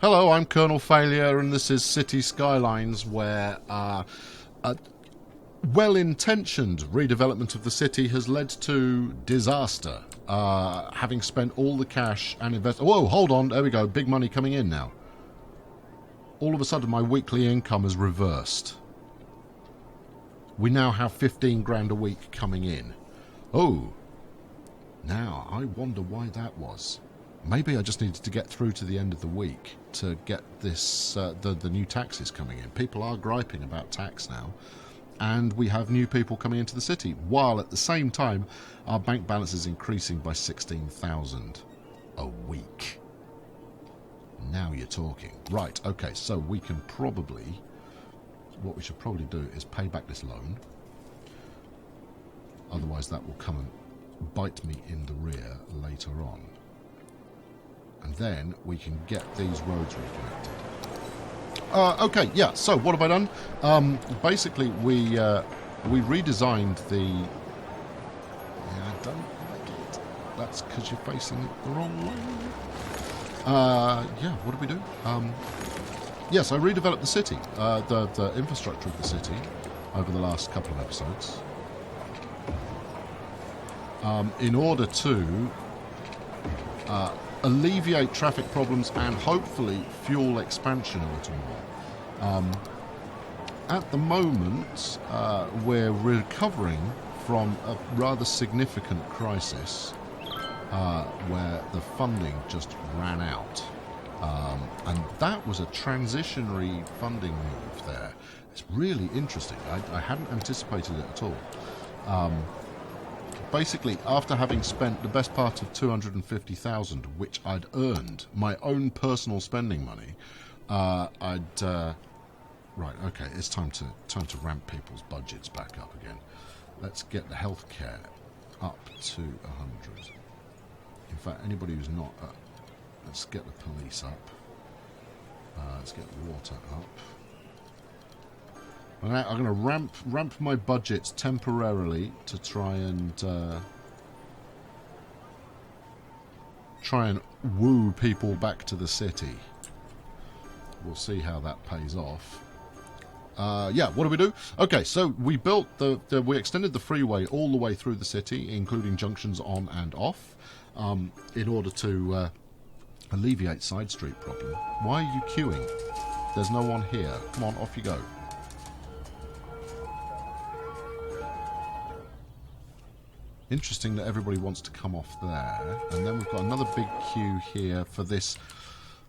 Hello, I'm Colonel Failure, and this is Cities Skylines, where a well-intentioned redevelopment of the city has led to disaster. Having spent all the cash and invest... Whoa, hold on, there we go, big money coming in now. All of a sudden, my weekly income has reversed. We now have 15 grand a week coming in. Oh, now I wonder why that was. Maybe I just needed to get through to the end of the week to get this the new taxes coming in. People are griping about tax now, and we have new people coming into the city, while at the same time our bank balance is increasing by 16,000 a week. Now you're talking. Right, okay, so we can probably... What we should probably do is pay back this loan. Otherwise that will come and bite me in the rear later on. And then we can get these roads reconnected. Okay, yeah, so what have I done? Basically, we redesigned the... Yeah, I don't like it. That's because you're facing it the wrong way. Yeah, what did we do? Yes, I redeveloped the city, the infrastructure of the city over the last couple of episodes. In order to... alleviate traffic problems and hopefully fuel expansion a little more. At the moment, we're recovering from a rather significant crisis where the funding just ran out. And that was a transitionary funding move there. It's really interesting. I hadn't anticipated it at all. Basically, after having spent the best part of 250,000, which I'd earned, my own personal spending money, right, okay, it's time to ramp people's budgets back up again. Let's get the healthcare up to 100. In fact, anybody who's not, let's get the police up. Let's get water up. I'm going to ramp my budgets temporarily to try and woo people back to the city. We'll see how that pays off. Yeah, what do we do? Okay, so we built we extended the freeway all the way through the city, including junctions on and off, in order to alleviate side street problem. Why are you queuing? There's no one here. Come on, off you go. Interesting that everybody wants to come off there. And then we've got another big queue here for this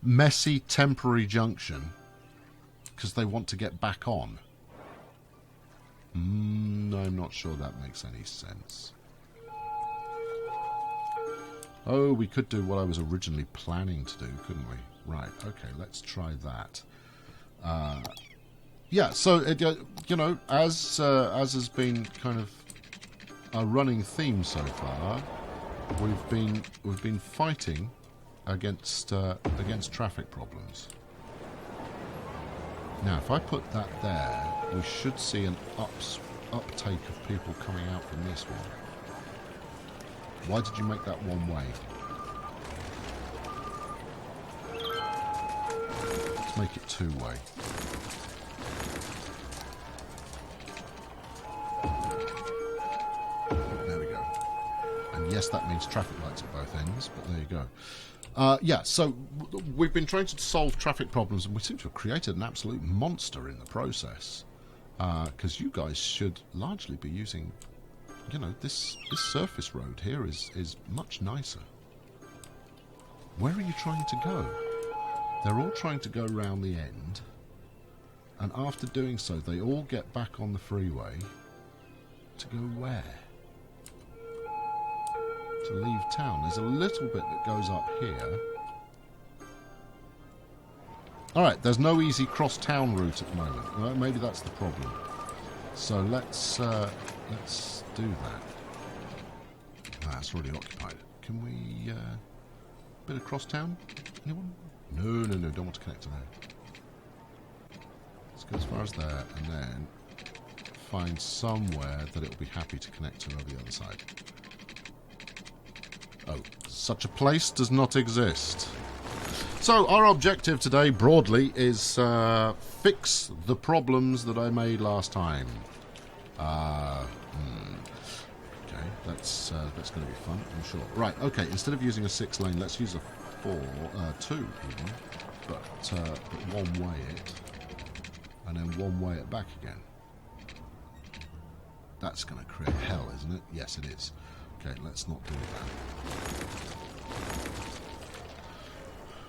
messy temporary junction. Because they want to get back on. I'm not sure that makes any sense. Oh, we could do what I was originally planning to do, couldn't we? Right, okay, let's try that. Yeah, so, you know, as has been kind of a running theme so far, we've been fighting against traffic problems. Now, if I put that there, we should see an uptake of people coming out from this one. Why did you make that one way? Let's make it two way. Yes, that means traffic lights at both ends, but there you go. Yeah, so we've been trying to solve traffic problems, and we seem to have created an absolute monster in the process. Because you guys should largely be using, you know, this surface road here is much nicer. Where are you trying to go? They're all trying to go round the end, and after doing so, they all get back on the freeway to go where? To leave town. There's a little bit that goes up here. Alright, there's no easy cross-town route at the moment. Well, maybe that's the problem. So let's do that. Ah, it's already occupied. Can we... bit of cross-town? Anyone? No, don't want to connect to there. Let's go as far as there, and then find somewhere that it'll be happy to connect to over the other side. Oh, such a place does not exist. So our objective today, broadly, is fix the problems that I made last time. Okay, that's going to be fun, I'm sure. Right, okay, instead of using a 6-lane, let's use a 2 even, but one-way it, and then one-way it back again. That's going to create hell, isn't it? Yes, it is. Okay, let's not do that.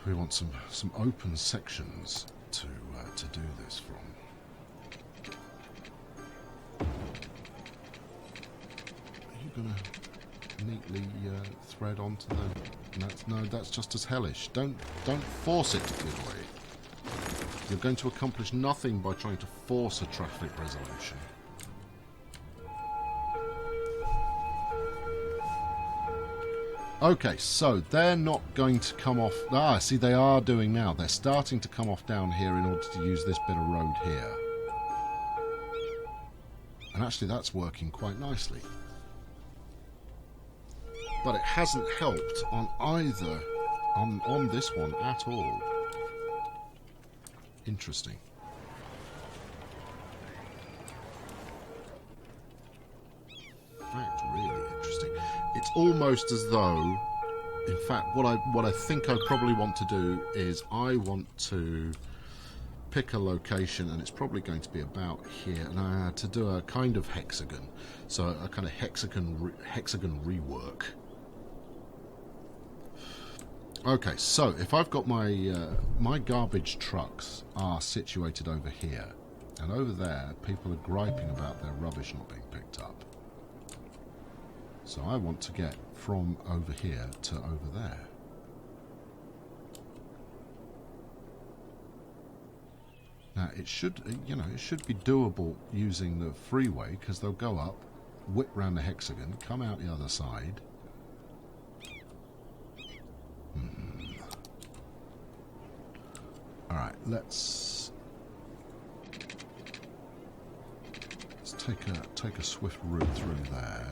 We want some open sections to do this from. Are you going to neatly thread onto the... No, that's just as hellish. Don't force it, good boy. You're going to accomplish nothing by trying to force a traffic resolution. Okay, so they're not going to come off... Ah, see, they are doing now. They're starting to come off down here in order to use this bit of road here. And actually, that's working quite nicely. But it hasn't helped on either... on this one at all. Interesting. In fact, really interesting. It's almost as though, in fact, what I think I probably want to do is I want to pick a location, and it's probably going to be about here, and to do a kind of hexagon, so a kind of hexagon rework. Okay, so if I've got my my garbage trucks are situated over here, and over there people are griping about their rubbish not being picked up. So I want to get from over here to over there. Now it should, it should be doable using the freeway, because they'll go up, whip round the hexagon, come out the other side. All right, let's take a swift route through there.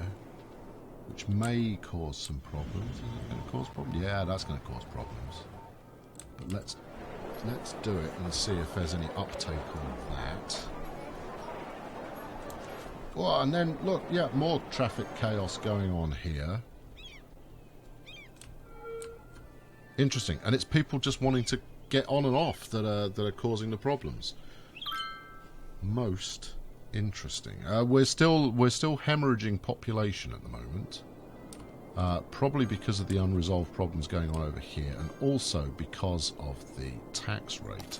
Which may cause some problems. Is it going to cause problems? Yeah, that's going to cause problems. But let's do it and see if there's any uptake on that. Well, and then look, yeah, more traffic chaos going on here. Interesting, and it's people just wanting to get on and off that are causing the problems. Most interesting. We're still hemorrhaging population at the moment, probably because of the unresolved problems going on over here, and also because of the tax rate.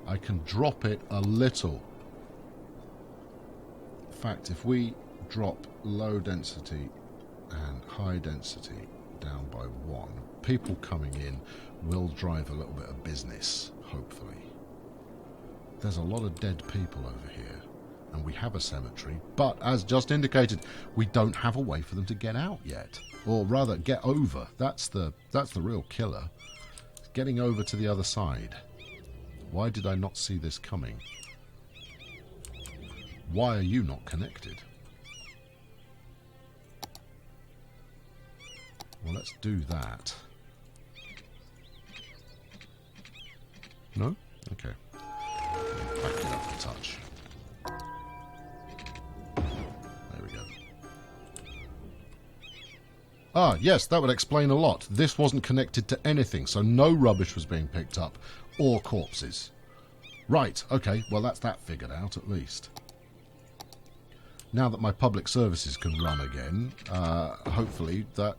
I can drop it a little. In fact, if we drop low density and high density down by 1, people coming in will drive a little bit of business, hopefully. There's a lot of dead people over here. And we have a cemetery, but as just indicated, we don't have a way for them to get out yet, or rather get over. That's the real killer. Getting over to the other side. Why did I not see this coming? Why are you not connected? Well, let's do that. No? Okay. Back it up a touch. Ah, yes, that would explain a lot. This wasn't connected to anything, so no rubbish was being picked up, or corpses. Right, okay, well that's that figured out at least. Now that my public services can run again, hopefully that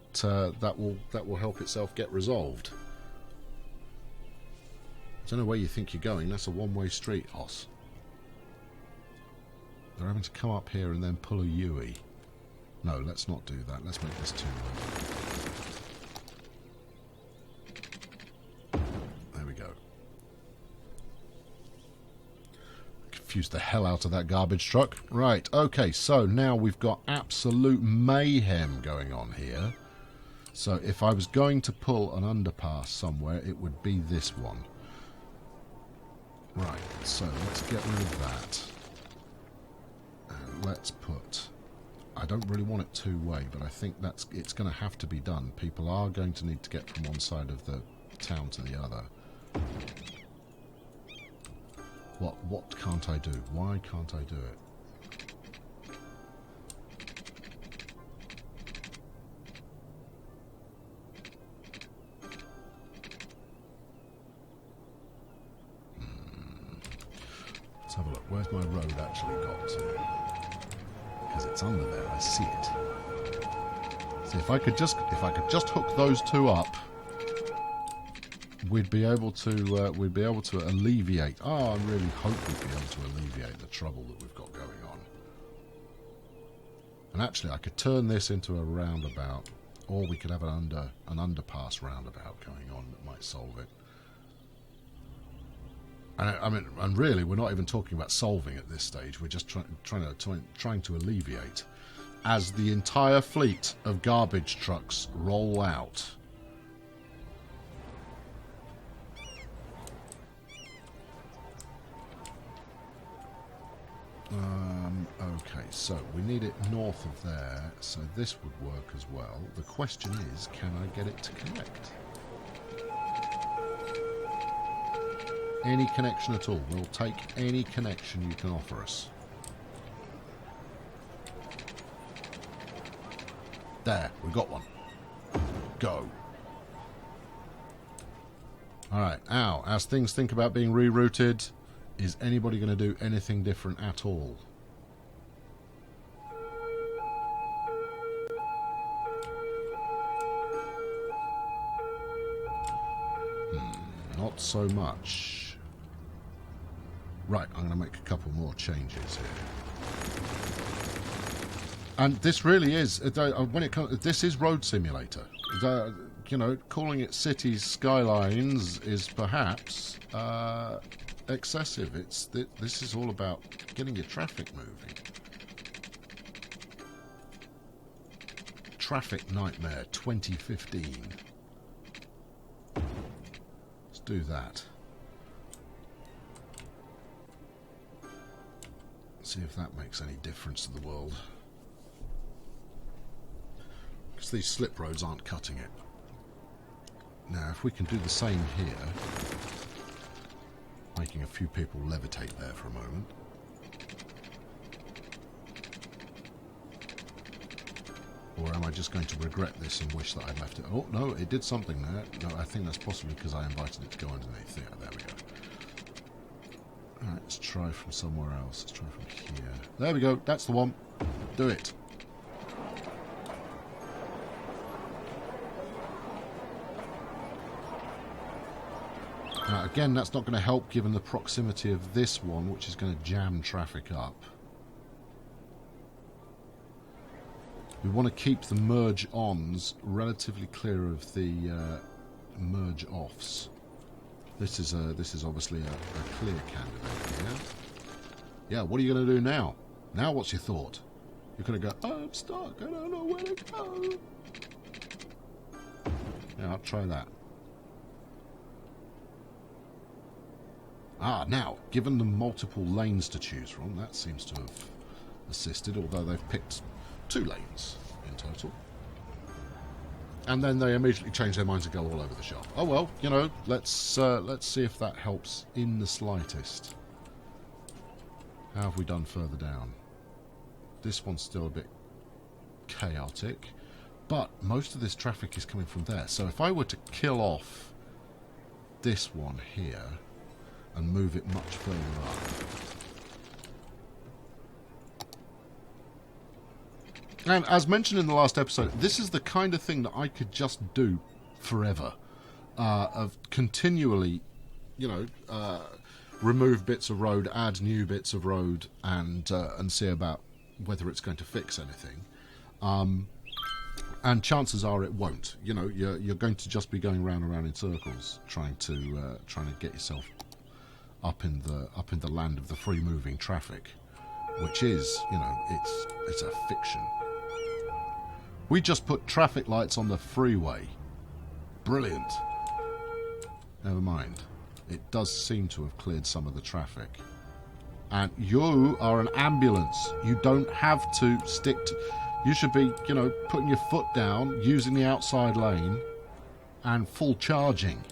will help itself get resolved. I don't know where you think you're going, that's a one-way street, Hoss. They're having to come up here and then pull a U-ey. No, let's not do that. Let's make this 2 lane. There we go. Confused the hell out of that garbage truck. Right, okay, so now we've got absolute mayhem going on here. So if I was going to pull an underpass somewhere, it would be this one. Right, so let's get rid of that. And let's put... I don't really want it 2-way, but I think it's going to have to be done. People are going to need to get from one side of the town to the other. What can't I do? Why can't I do it? Let's have a look. Where's my road actually got to? Because it's under there. I see it. See, if I could just hook those two up, we'd be able to alleviate. Oh, I really hope we'd be able to alleviate the trouble that we've got going on. And actually, I could turn this into a roundabout, or we could have an underpass roundabout going on that might solve it. And I mean, and really, we're not even talking about solving at this stage. We're just trying to alleviate as the entire fleet of garbage trucks roll out. Okay, so we need it north of there, so this would work as well. The question is, can I get it to connect? Any connection at all. We'll take any connection you can offer us. There, we got one. Go. Alright, now, as things think about being rerouted, is anybody going to do anything different at all? Not so much. Right, I'm going to make a couple more changes here. And this really is, when it comes, this is Road Simulator. You know, calling it Cities Skylines is perhaps excessive. This is all about getting your traffic moving. Traffic Nightmare 2015. Let's do that. See if that makes any difference to the world. Because these slip roads aren't cutting it. Now, if we can do the same here, making a few people levitate there for a moment. Or am I just going to regret this and wish that I'd left it? Oh, no, it did something there. No, I think that's possibly because I invited it to go underneath. Yeah, there we go. Alright, let's try from somewhere else. Let's try from here. There we go. That's the one. Do it. Now, again, that's not going to help given the proximity of this one, which is going to jam traffic up. We want to keep the merge-ons relatively clear of the merge-offs. This is obviously a clear candidate here. Yeah, what are you going to do now? Now what's your thought? You're going to go, oh, I'm stuck, I don't know where to go. Yeah, I'll try that. Ah, now, given them multiple lanes to choose from, that seems to have assisted, although they've picked 2 lanes in total. And then they immediately change their minds and go all over the shop. Oh well, you know, let's see if that helps in the slightest. How have we done further down? This one's still a bit chaotic, but most of this traffic is coming from there. So if I were to kill off this one here and move it much further up. And as mentioned in the last episode, this is the kind of thing that I could just do forever. Of continually, you know, remove bits of road, add new bits of road, and see about whether it's going to fix anything. And chances are it won't. You know, you're going to just be going round and round in circles, trying to get yourself up in the land of the free moving traffic, which is, you know, it's a fiction. We just put traffic lights on the freeway. Brilliant. Never mind. It does seem to have cleared some of the traffic. And you are an ambulance. You don't have to stick to... You should be, you know, putting your foot down, using the outside lane, and full charging.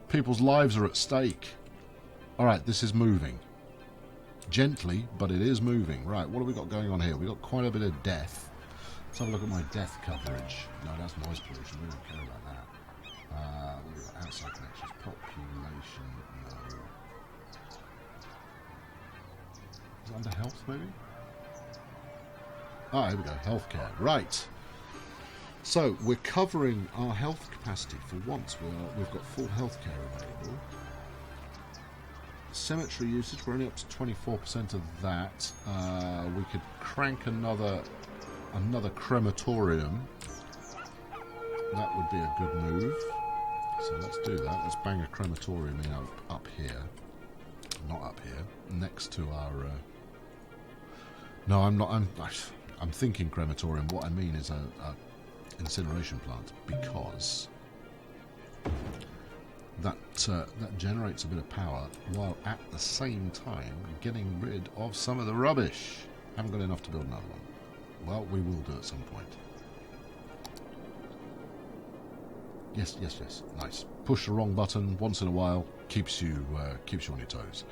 People's lives are at stake. Alright, this is moving. Gently, but it is moving. Right, what have we got going on here? We've got quite a bit of death. Let's have a look at my death coverage. No, that's noise pollution. We don't care about that. We've got outside connections. Population, no. Is it under health, maybe? Ah, here we go. Healthcare. Right. So, we're covering our health capacity for once. We've got full healthcare available. Cemetery usage, we're only up to 24% of that. We could crank another crematorium. That would be a good move. So let's do that. Let's bang a crematorium in up here. Not up here. Next to our... No, I'm not... I'm thinking crematorium. What I mean is a incineration plant, because that generates a bit of power while at the same time getting rid of some of the rubbish. Haven't got enough to build another one. Well, we will do at some point. Yes, yes, yes. Nice. Push the wrong button once in a while. Keeps you on your toes.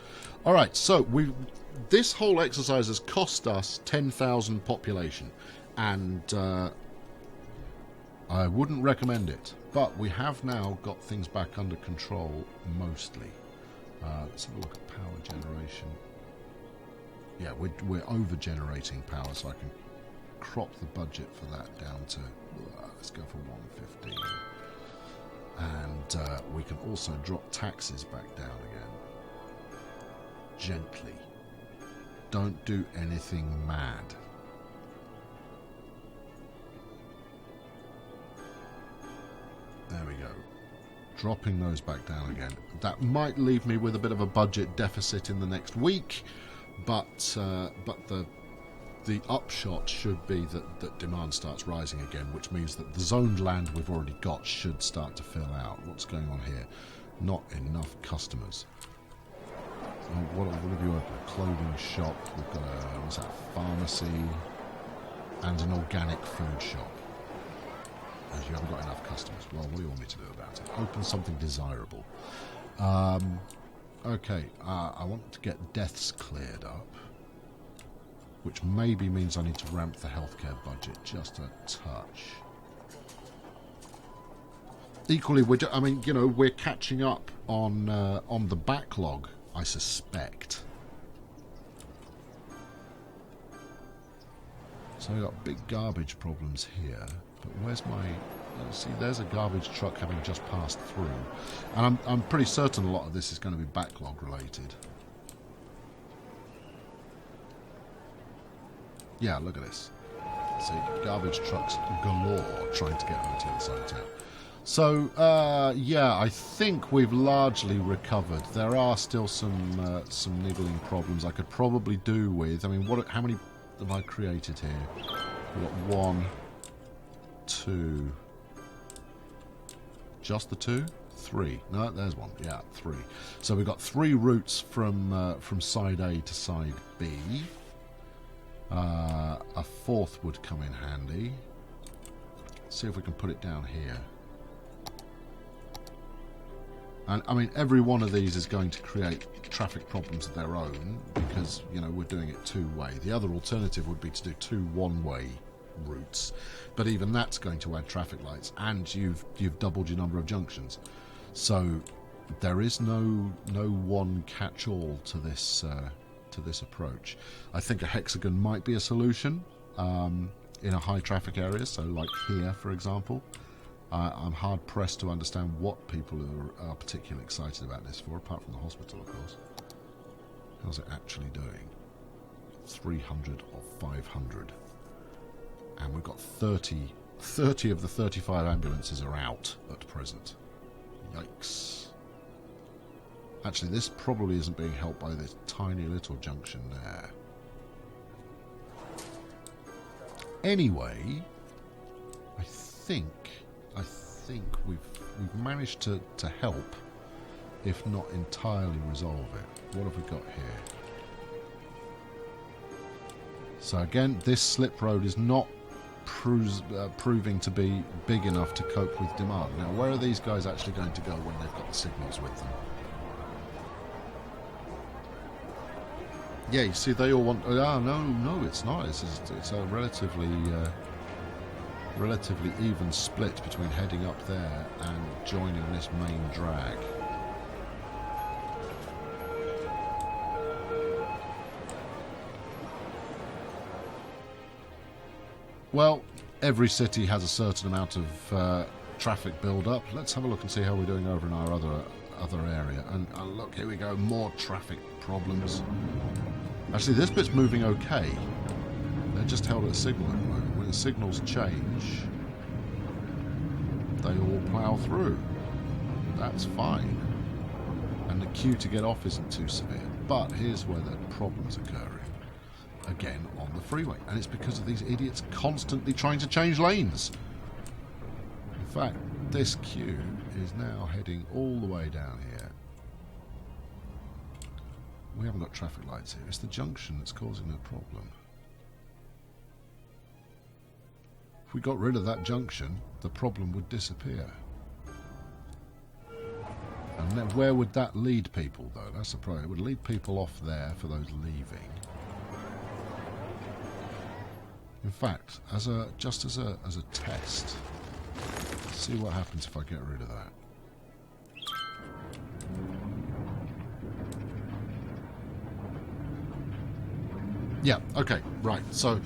All right. So this whole exercise has cost us 10,000 population, and I wouldn't recommend it. But we have now got things back under control mostly. Let's have a look at power generation. Yeah, we're over generating power, so I can crop the budget for that down to, let's go for 115. And we can also drop taxes back down again. Gently. Don't do anything mad. There we go. Dropping those back down again. That might leave me with a bit of a budget deficit in the next week, but the upshot should be that demand starts rising again, which means that the zoned land we've already got should start to fill out. What's going on here? Not enough customers. What have you opened? A clothing shop. We've got a pharmacy and an organic food shop. As you haven't got enough customers. Well, what do you want me to do about it? Open something desirable. Okay, I want to get deaths cleared up, which maybe means I need to ramp the healthcare budget just a touch. Equally, we're catching up on the backlog, I suspect. So we've got big garbage problems here. But where's my... see, there's a garbage truck having just passed through. And I'm pretty certain a lot of this is going to be backlog related. Yeah, look at this. See, garbage trucks galore trying to get over to the other side of town. So, yeah, I think we've largely recovered. There are still some niggling problems I could probably do with. I mean, how many have I created here? We've got 1, 2. Just the 2? 3. No, there's 1. Yeah, 3. So we've got 3 routes from side A to side B. A 4th would come in handy. Let's see if we can put it down here. And I mean, every one of these is going to create traffic problems of their own because, you know, we're doing it two-way. The other alternative would be to do 2 one-way routes, but even that's going to add traffic lights, and you've doubled your number of junctions. So there is no one catch-all to this approach. I think a hexagon might be a solution in a high-traffic area. So, like here, for example. I'm hard-pressed to understand what people are particularly excited about this for, apart from the hospital, of course. How's it actually doing? 300 of 500. And we've got 30 of the 35 ambulances are out at present. Yikes. Actually, this probably isn't being helped by this tiny little junction there. Anyway, I think we've managed to help, if not entirely resolve it. What have we got here? So again, this slip road is not proving to be big enough to cope with demand. Now, where are these guys actually going to go when they've got the signals with them? Yeah, you see, they all want... no, it's not. It's a relatively even split between heading up there and joining this main drag. Well, every city has a certain amount of traffic build-up. Let's have a look and see how we're doing over in our other area. And look, here we go, more traffic problems. Actually, this bit's moving okay. They're just held at a signal at the moment. When the signals change, they all plough through. That's fine. And the queue to get off isn't too severe. But here's where the problem's occurring. Again, on the freeway. And it's because of these idiots constantly trying to change lanes. In fact, this queue is now heading all the way down here. We haven't got traffic lights here. It's the junction that's causing the problem. If we got rid of that junction, the problem would disappear. And then where would that lead people, though? That's the problem. It would lead people off there for those leaving. In fact, just as a test, see what happens if I get rid of that. Yeah, okay, right. So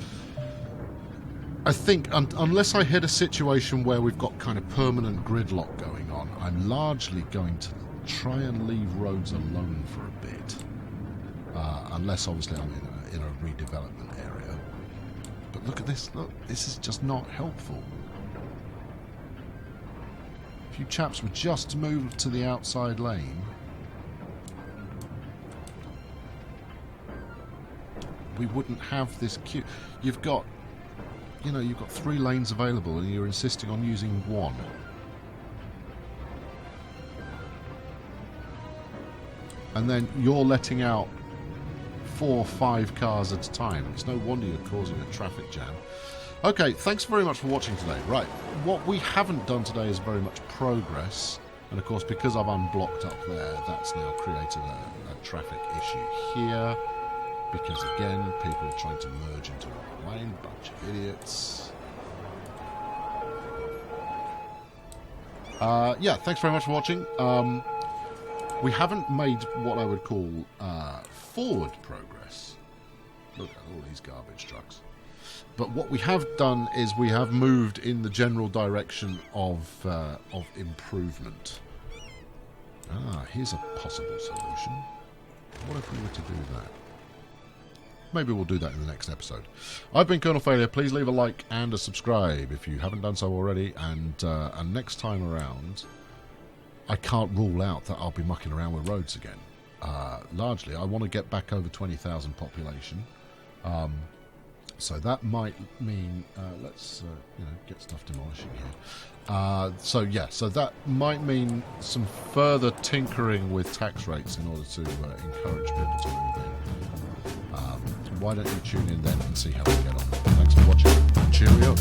I think unless I hit a situation where we've got kind of permanent gridlock going on, I'm largely going to try and leave roads alone for a bit. Unless obviously I'm in a redevelopment area. But look at this, look, this is just not helpful. If you chaps would just move to the outside lane, we wouldn't have this queue. You've got 3 lanes available and you're insisting on using 1. And then you're letting out 4 or 5 cars at a time. It's no wonder you're causing a traffic jam. Okay, thanks very much for watching today. Right, what we haven't done today is very much progress. And of course, because I've unblocked up there, that's now created a traffic issue here. Because again, people are trying to merge into one lane, bunch of idiots. Yeah, thanks very much for watching. We haven't made what I would call forward progress. Look at all these garbage trucks. But what we have done is we have moved in the general direction of improvement. Here's a possible solution. What if we were to do that? Maybe we'll do that in the next episode. I've been Colonel Failure. Please leave a like and a subscribe if you haven't done so already. And next time around, I can't rule out that I'll be mucking around with roads again. Largely, I want to get back over 20,000 population. So that might mean let's get stuff demolishing here. So that might mean some further tinkering with tax rates in order to encourage people to move in. Why don't you tune in then and see how we get on. Thanks for watching. Cheerio.